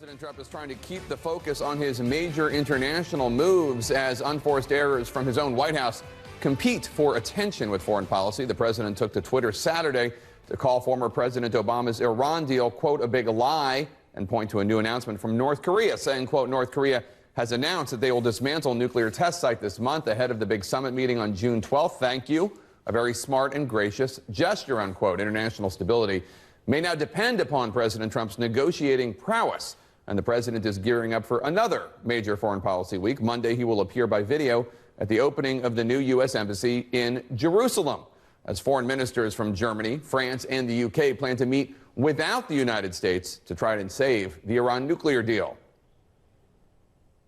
President Trump is trying to keep the focus on his major international moves as unforced errors from his own White House compete for attention with foreign policy. The president took to Twitter Saturday to call former President Obama's Iran deal, quote, a big lie, and point to a new announcement from North Korea, saying, quote, North Korea has announced that they will dismantle a nuclear test site this month ahead of the big summit meeting on June 12th. Thank you. A very smart and gracious gesture, unquote. International stability may now depend upon President Trump's negotiating prowess. And the president is gearing up for another major foreign policy week. Monday, he will appear by video at the opening of the new U.S. Embassy in Jerusalem, as foreign ministers from Germany, France, and the U.K. plan to meet without the United States to try and save the Iran nuclear deal.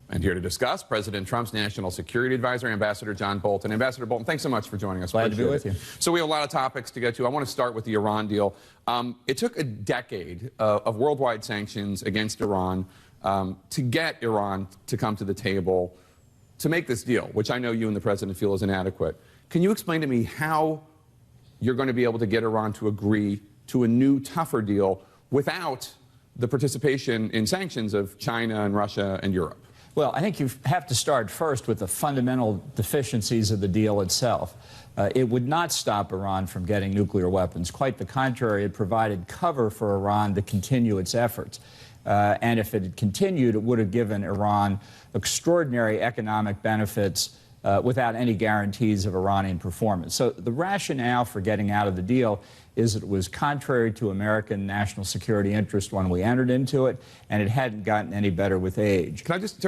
And here to discuss, President Trump's national security advisor, Ambassador John Bolton. Ambassador Bolton, thanks so much for joining us. Glad to be with you. So we have a lot of topics to get to. I want to start with the Iran deal. It took a decade of worldwide sanctions against Iran to get Iran to come to the table to make this deal, which I know you and the president feel is inadequate. Can you explain to me how you're going to be able to get Iran to agree to a new, tougher deal without the participation in sanctions of China and Russia and Europe? Well, I think you have to start first with the fundamental deficiencies of the deal itself. It would not stop Iran from getting nuclear weapons. Quite the contrary, it provided cover for Iran to continue its efforts. And if it had continued, it would have given Iran extraordinary economic benefits without any guarantees of Iranian performance. So the rationale for getting out of the deal is that it was contrary to American national security interest when we entered into it, and it hadn't gotten any better with age. Can I just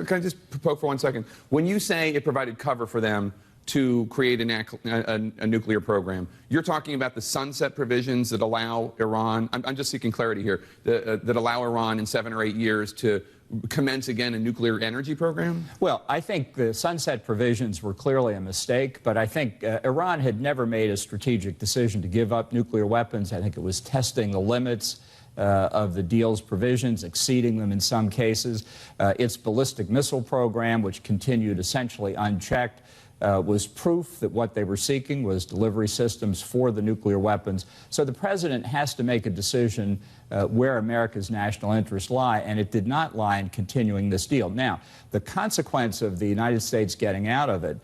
poke for 1 second? When you say it provided cover for them to create a nuclear program, you're talking about the sunset provisions that allow Iran, I'm just seeking clarity here, that allow Iran in 7 or 8 years to commence again a nuclear energy program? Well, I think the sunset provisions were clearly a mistake, but I think Iran had never made a strategic decision to give up nuclear weapons. I think it was testing the limits of the deal's provisions, exceeding them in some cases. Its ballistic missile program, which continued essentially unchecked, was proof that what they were seeking was delivery systems for the nuclear weapons. So the president has to make a decision where America's national interests lie, and it did not lie in continuing this deal. Now, the consequence of the United States getting out of it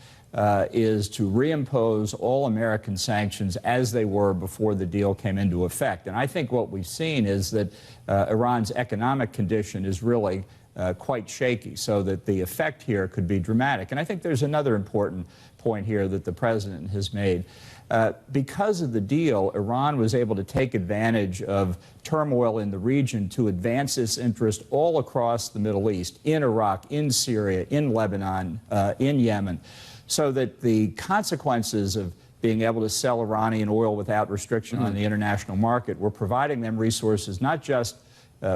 is to reimpose all American sanctions as they were before the deal came into effect. And I think what we've seen is that Iran's economic condition is really quite shaky, so that the effect here could be dramatic. And I think there's another important point here that the president has made. Because of the deal, Iran was able to take advantage of turmoil in the region to advance its interest all across the Middle East, in Iraq, in Syria, in Lebanon, in Yemen, so that the consequences of being able to sell Iranian oil without restriction on the international market were providing them resources not just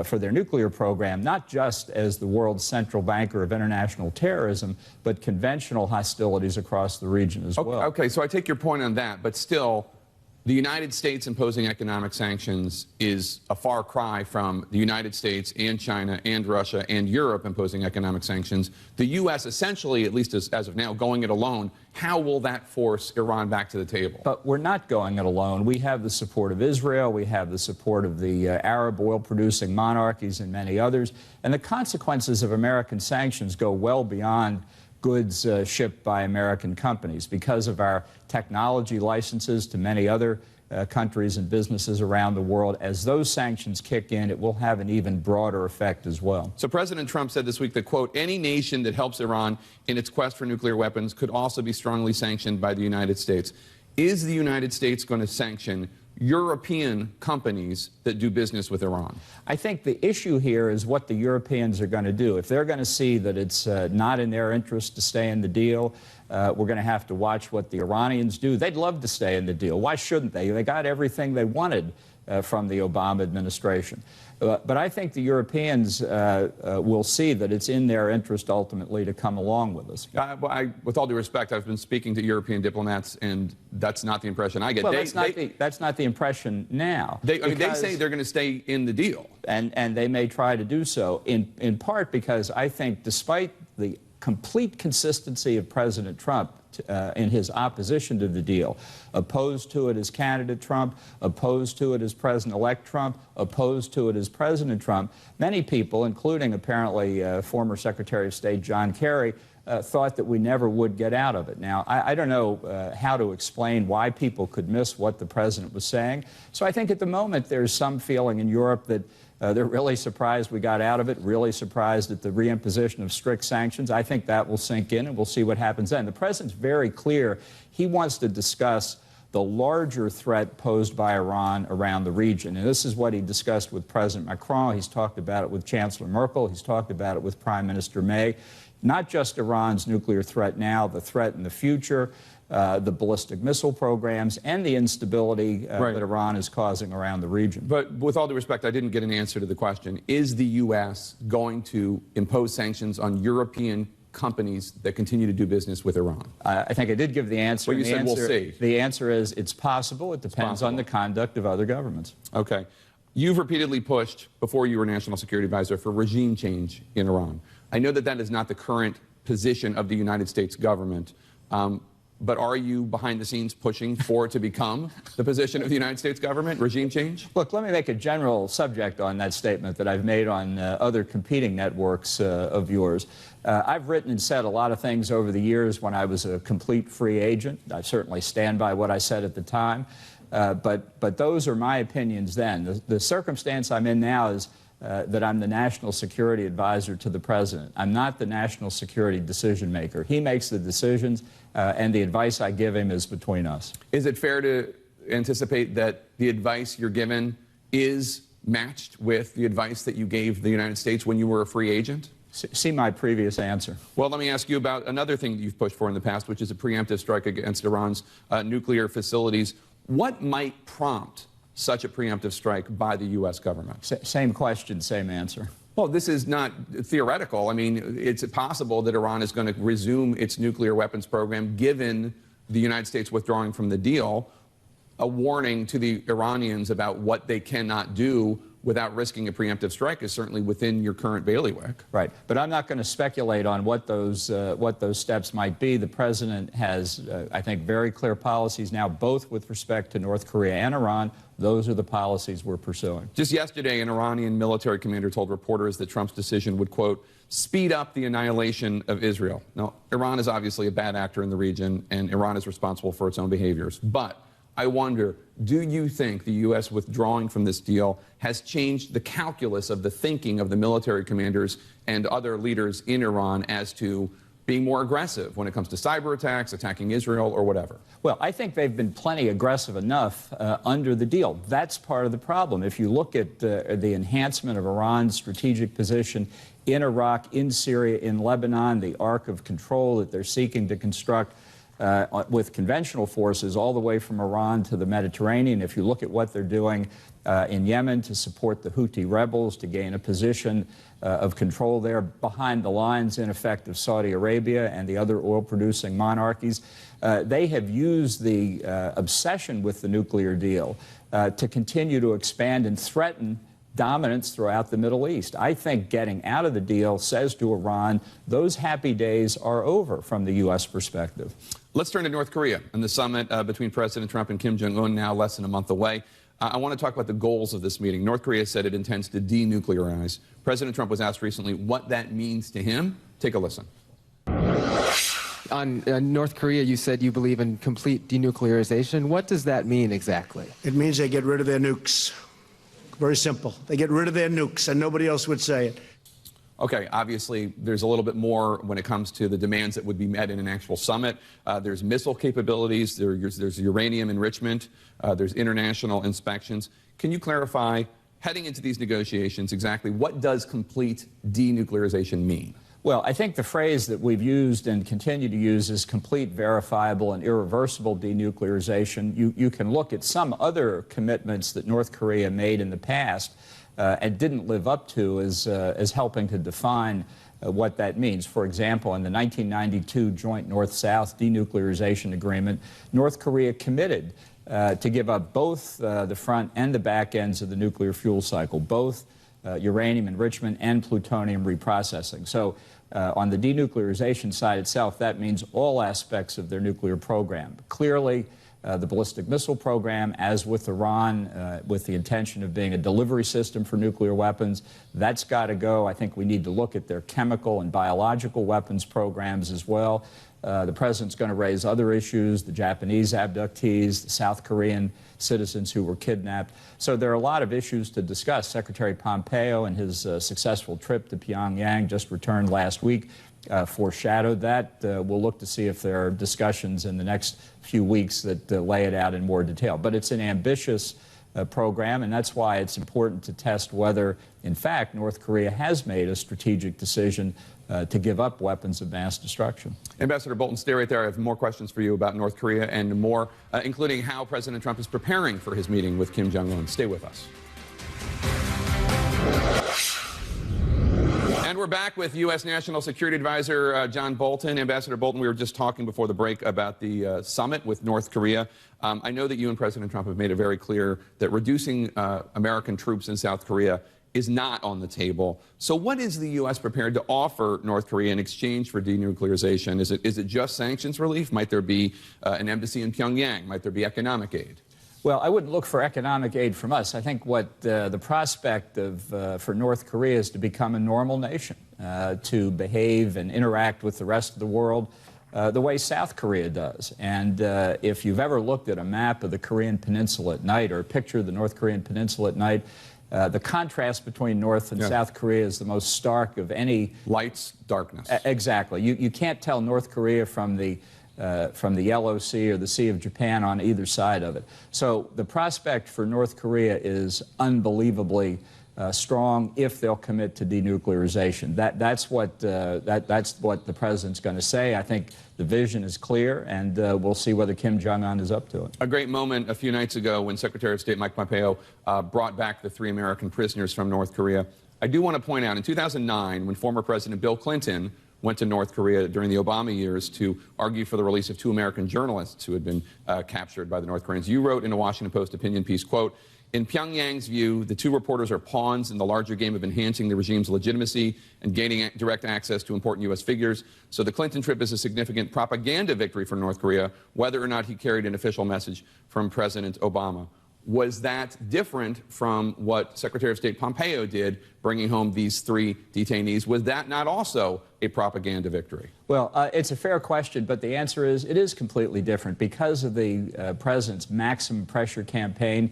for their nuclear program, not just as the world's central banker of international terrorism, but conventional hostilities across the region as well. Okay, so I take your point on that, but still, the United States imposing economic sanctions is a far cry from the United States and China and Russia and Europe imposing economic sanctions. The U.S. essentially, at least as of now, going it alone. How will that force Iran back to the table? But we're not going it alone. We have the support of Israel. We have the support of the Arab oil-producing monarchies and many others. And the consequences of American sanctions go well beyond goods shipped by American companies. Because of our technology licenses to many other countries and businesses around the world, as those sanctions kick in, it will have an even broader effect as well. So President Trump said this week that, quote, any nation that helps Iran in its quest for nuclear weapons could also be strongly sanctioned by the United States. Is the United States going to sanction European companies that do business with Iran? I think the issue here is what the Europeans are going to do. If they're going to see that it's not in their interest to stay in the deal, we're going to have to watch what the Iranians do. They'd love to stay in the deal. Why shouldn't they? They got everything they wanted from the Obama administration. But I think the Europeans will see that it's in their interest ultimately to come along with us. With all due respect, I've been speaking to European diplomats, and that's not the impression I get. Well, that's not the impression now. They say they're going to stay in the deal. And they may try to do so, in part because I think despite the complete consistency of President Trump in his opposition to the deal. Opposed to it as candidate Trump, opposed to it as President-elect Trump, opposed to it as President Trump. Many people, including apparently former Secretary of State John Kerry, thought that we never would get out of it. Now, I don't know how to explain why people could miss what the president was saying. So I think at the moment there's some feeling in Europe that they're really surprised we got out of it, really surprised at the reimposition of strict sanctions. I think that will sink in, and we'll see what happens then. The president's very clear. He wants to discuss the larger threat posed by Iran around the region. And this is what he discussed with President Macron. He's talked about it with Chancellor Merkel. He's talked about it with Prime Minister May. Not just Iran's nuclear threat now, the threat in the future, the ballistic missile programs, and the instability that Iran is causing around the region. But with all due respect, I didn't get an answer to the question. Is the U.S. going to impose sanctions on European companies that continue to do business with Iran? I think I did give the answer. Well, you said we'll see. The answer is it's possible. It depends on the conduct of other governments. Okay. You've repeatedly pushed, before you were National Security Advisor, for regime change in Iran. I know that that is not the current position of the United States government, but are you behind the scenes pushing for it to become the position of the United States government, regime change? Look, let me make a general subject on that statement that I've made on other competing networks of yours. I've written and said a lot of things over the years when I was a complete free agent. I certainly stand by what I said at the time, but those are my opinions then. The circumstance I'm in now is that I'm the national security advisor to the president. I'm not the national security decision maker. He makes the decisions, and the advice I give him is between us. Is it fair to anticipate that the advice you're given is matched with the advice that you gave the United States when you were a free agent? See my previous answer. Well, let me ask you about another thing that you've pushed for in the past, which is a preemptive strike against Iran's nuclear facilities. What might prompt such a preemptive strike by the U.S. government? Same question, same answer. Well, this is not theoretical. I mean, it's possible that Iran is going to resume its nuclear weapons program given the United States withdrawing from the deal. A warning to the Iranians about what they cannot do without risking a preemptive strike is certainly within your current bailiwick. Right, but I'm not going to speculate on what those steps might be. The president has, I think, very clear policies now, both with respect to North Korea and Iran. Those are the policies we're pursuing. Just yesterday, an Iranian military commander told reporters that Trump's decision would, quote, speed up the annihilation of Israel. Now, Iran is obviously a bad actor in the region, and Iran is responsible for its own behaviors. But I wonder, do you think the U.S. withdrawing from this deal has changed the calculus of the thinking of the military commanders and other leaders in Iran as to being more aggressive when it comes to cyber attacks, attacking Israel, or whatever? Well, I think they've been plenty aggressive enough under the deal. That's part of the problem. If you look at the enhancement of Iran's strategic position in Iraq, in Syria, in Lebanon, the arc of control that they're seeking to construct with conventional forces all the way from Iran to the Mediterranean. If you look at what they're doing in Yemen to support the Houthi rebels, to gain a position of control there behind the lines, in effect, of Saudi Arabia and the other oil-producing monarchies, they have used the obsession with the nuclear deal to continue to expand and threaten dominance throughout the Middle East. I think getting out of the deal says to Iran, those happy days are over from the U.S. perspective. Let's turn to North Korea and the summit between President Trump and Kim Jong-un, now less than a month away. I want to talk about the goals of this meeting. North Korea said it intends to denuclearize. President Trump was asked recently what that means to him. Take a listen. On North Korea, you said you believe in complete denuclearization. What does that mean exactly? It means they get rid of their nukes. Very simple. They get rid of their nukes, and nobody else would say it. Okay, obviously, there's a little bit more when it comes to the demands that would be met in an actual summit. There's missile capabilities, there's uranium enrichment, there's international inspections. Can you clarify, heading into these negotiations, exactly what does complete denuclearization mean? Well, I think the phrase that we've used and continue to use is complete, verifiable, and irreversible denuclearization. You can look at some other commitments that North Korea made in the past and didn't live up to as helping to define what that means. For example, in the 1992 Joint North-South Denuclearization Agreement, North Korea committed to give up both the front and the back ends of the nuclear fuel cycle, both uranium enrichment and plutonium reprocessing. So On the denuclearization side itself, that means all aspects of their nuclear program. Clearly, the ballistic missile program, as with Iran, with the intention of being a delivery system for nuclear weapons, that's got to go. I think we need to look at their chemical and biological weapons programs as well. The president's going to raise other issues, the Japanese abductees, the South Korean citizens who were kidnapped. So there are a lot of issues to discuss. Secretary Pompeo and his successful trip to Pyongyang, just returned last week, foreshadowed that. We'll look to see if there are discussions in the next few weeks that lay it out in more detail. But it's an ambitious program, and that's why it's important to test whether, in fact, North Korea has made a strategic decision to give up weapons of mass destruction. Ambassador Bolton, stay right there. I have more questions for you about North Korea and more, including how President Trump is preparing for his meeting with Kim Jong-un. Stay with us. And we're back with U.S. National Security Advisor John Bolton. Ambassador Bolton, we were just talking before the break about the summit with North Korea. I know that you and President Trump have made it very clear that reducing American troops in South Korea is not on the table. So what is the U.S. prepared to offer North Korea in exchange for denuclearization? Is it just sanctions relief? Might there be an embassy in Pyongyang? Might there be economic aid? Well, I wouldn't look for economic aid from us. I think what the prospect of for North Korea is to become a normal nation, to behave and interact with the rest of the world the way South Korea does. And if you've ever looked at a map of the Korean Peninsula at night or a picture of the North Korean Peninsula at night, the contrast between North and South Korea is the most stark of any. Lights, darkness. Exactly. You can't tell North Korea from the Yellow Sea or the Sea of Japan on either side of it. So the prospect for North Korea is unbelievably strong if they'll commit to denuclearization. That's what the president's going to say. I think the vision is clear, and we'll see whether Kim Jong-un is up to it. A great moment a few nights ago when Secretary of State Mike Pompeo brought back the 3 American prisoners from North Korea. I do want to point out, in 2009, when former President Bill Clinton went to North Korea during the Obama years to argue for the release of 2 American journalists who had been captured by the North Koreans, you wrote in a Washington Post opinion piece, quote, "In Pyongyang's view, the 2 reporters are pawns in the larger game of enhancing the regime's legitimacy and gaining direct access to important U.S. figures. So the Clinton trip is a significant propaganda victory for North Korea, whether or not he carried an official message from President Obama." Was that different from what Secretary of State Pompeo did, bringing home these 3 detainees? Was that not also a propaganda victory? Well, it's a fair question, but the answer is it is completely different. Because of the president's maximum pressure campaign,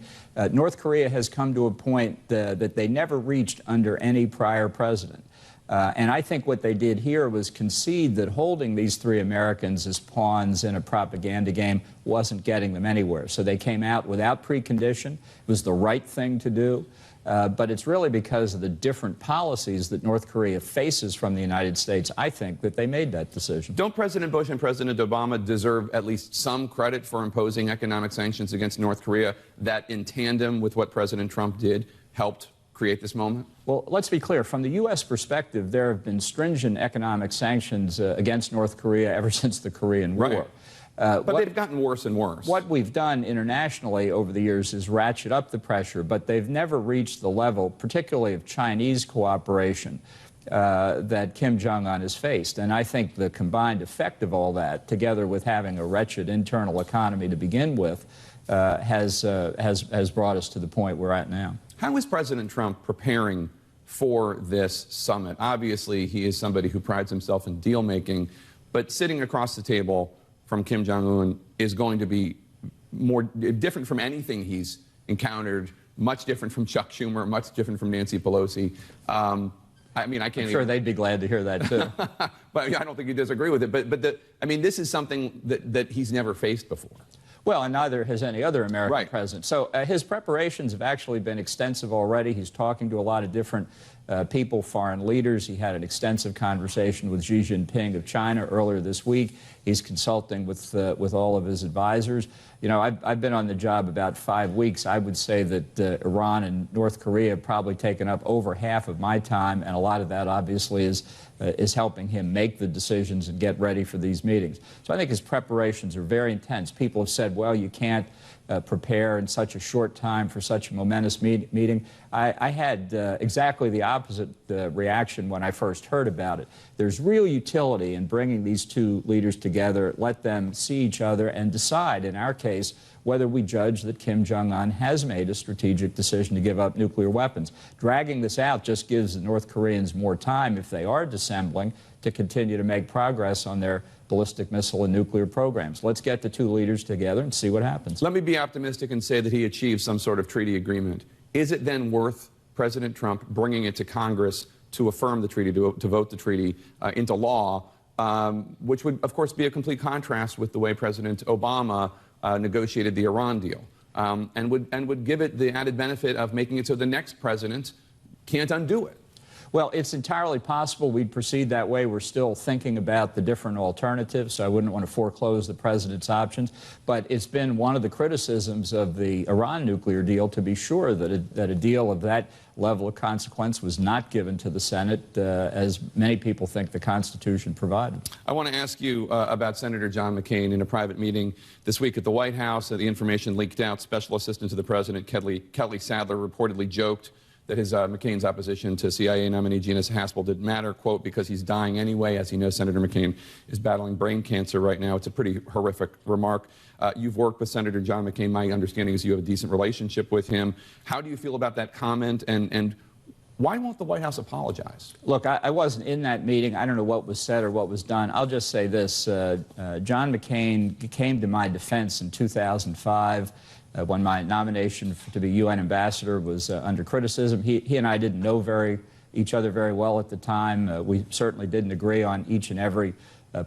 North Korea has come to a point that they never reached under any prior president. And I think what they did here was concede that holding these 3 Americans as pawns in a propaganda game wasn't getting them anywhere. So they came out without precondition. It was the right thing to do. But it's really because of the different policies that North Korea faces from the United States, I think, that they made that decision. Don't President Bush and President Obama deserve at least some credit for imposing economic sanctions against North Korea that, in tandem with what President Trump did, helped create this moment? Well, let's be clear. From the U.S. perspective, there have been stringent economic sanctions against North Korea ever since the Korean War. But they've gotten worse and worse. What we've done internationally over the years is ratchet up the pressure, but they've never reached the level, particularly of Chinese cooperation, that Kim Jong-un has faced. And I think the combined effect of all that, together with having a wretched internal economy to begin with, has brought us to the point we're at now. How is President Trump preparing for this summit? Obviously, he is somebody who prides himself in deal-making, but sitting across the table from Kim Jong-un is going to be more different from anything he's encountered, much different from Chuck Schumer, much different from Nancy Pelosi. I mean, I can't. I'm sure they'd be glad to hear that too. But I don't think you disagree with it. But I mean, this is something that he's never faced before. Well, and neither has any other American president. So his preparations have actually been extensive already. He's talking to a lot of different people, foreign leaders. He had an extensive conversation with Xi Jinping of China earlier this week. He's consulting with all of his advisors. You know, I've been on the job about 5 weeks. I would say that Iran and North Korea have probably taken up over half of my time, and a lot of that obviously is helping him make the decisions and get ready for these meetings. So I think his preparations are very intense. People have said, well, you can't prepare in such a short time for such a momentous meeting. I had exactly the opposite reaction when I first heard about it. There's real utility in bringing these two leaders together, let them see each other and decide, in our case, whether we judge that Kim Jong-un has made a strategic decision to give up nuclear weapons. Dragging this out just gives the North Koreans more time, if they are dissembling, to continue to make progress on their ballistic missile and nuclear programs. Let's get the two leaders together and see what happens. Let me be optimistic and say that he achieves some sort of treaty agreement. Is it then worth President Trump bringing it to Congress to affirm the treaty, to vote the treaty into law, which would, of course, be a complete contrast with the way President Obama negotiated the Iran deal, and would give it the added benefit of making it so the next president can't undo it? Well, it's entirely possible we'd proceed that way. We're still thinking about the different alternatives, so I wouldn't want to foreclose the president's options. But it's been one of the criticisms of the Iran nuclear deal, to be sure, that a deal of that level of consequence was not given to the Senate, as many people think the Constitution provided. I want to ask you about Senator John McCain. In a private meeting this week at the White House, the information leaked out. Special Assistant to the President Kelly Sadler reportedly joked that McCain's opposition to CIA nominee Gina Haspel didn't matter, quote, because he's dying anyway. As you know, Senator McCain is battling brain cancer right now. It's a pretty horrific remark. You've worked with Senator John McCain. My understanding is you have a decent relationship with him. How do you feel about that comment, and why won't the White House apologize? Look, I wasn't in that meeting. I don't know what was said or what was done. I'll just say this. John McCain came to my defense in 2005. When my nomination to be UN ambassador was under criticism. He and I didn't know each other very well at the time. We certainly didn't agree on each and every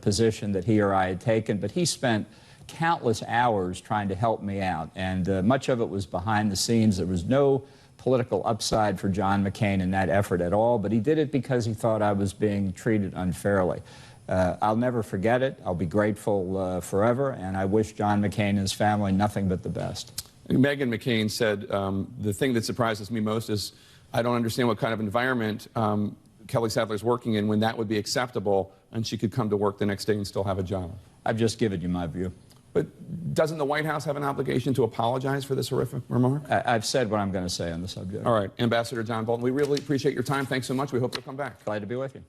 position that he or I had taken, but he spent countless hours trying to help me out, and much of it was behind the scenes. There was no political upside for John McCain in that effort at all, but he did it because he thought I was being treated unfairly. I'll never forget it. I'll be grateful forever, and I wish John McCain and his family nothing but the best. Meghan McCain said, the thing that surprises me most is I don't understand what kind of environment Kelly Sadler's working in when that would be acceptable and she could come to work the next day and still have a job. I've just given you my view. But doesn't the White House have an obligation to apologize for this horrific remark? I've said what I'm going to say on the subject. All right. Ambassador John Bolton, we really appreciate your time. Thanks so much. We hope you'll come back. Glad to be with you.